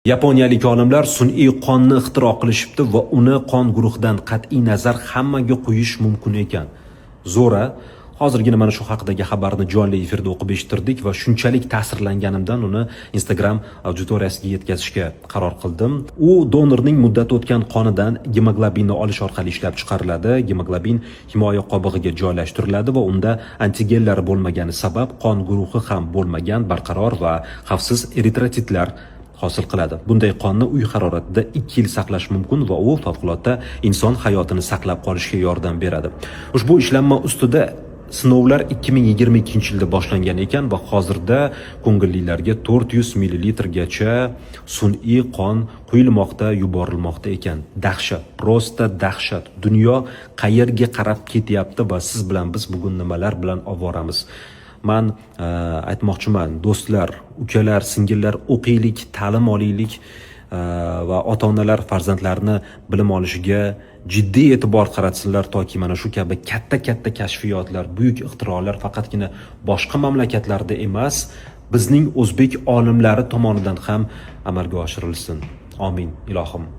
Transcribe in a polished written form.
Yaponiyalik olimlar sun'iy qonni ixtiro qilishibdi va uni qon guruhidan qat'iy nazar hammaga qo'yish mumkin ekan. Zo'ra, hozirgina mana shu haqidagi xabarni jonli efirda o'qib eshittirdik va shunchalik ta'sirlanganimdan uni Instagram auditoriyasiga yetkazishga qaror qildim. U donorning muddati o'tgan qonidan gemoglobinni olish orqali ishlab chiqariladi. Gemoglobin himoya qobig'iga joylashtiriladi va unda antigenlar bo'lmagani sabab qon guruhi ham bo'lmagan, barqaror va xavfsiz eritrotitlar hosil qiladi. Bunday qonni uy haroratida 2 yil saqlash mumkin va u favqulodda inson hayotini saqlab qolishga yordam beradi. Ushbu ishlanma ustida sinovlar 2022-yilda boshlangan ekan va hozirda ko'ngillilarga 400 ml gacha sun'iy qon quyilmoqda, yuborilmoqda ekan. Dahshat, prosta dahshat. Dunyo qayerga qarab ketyapti va siz bilan biz bugun nimalar bilan ovoramiz? Man aytmoqchiman, do'stlar, ukalar, singillar, o'qiylik, ta'lim olaylik va ota-onalar farzandlarini bilim olishiga jiddiy e'tibor qaratsinlar, toki mana shu kabi katta kashfiyotlar, buyuk ixtirolar faqatgina boshqa mamlakatlarda emas, bizning o'zbek olimlari tomonidan ham amalga oshirilsin. Amin, ilohim.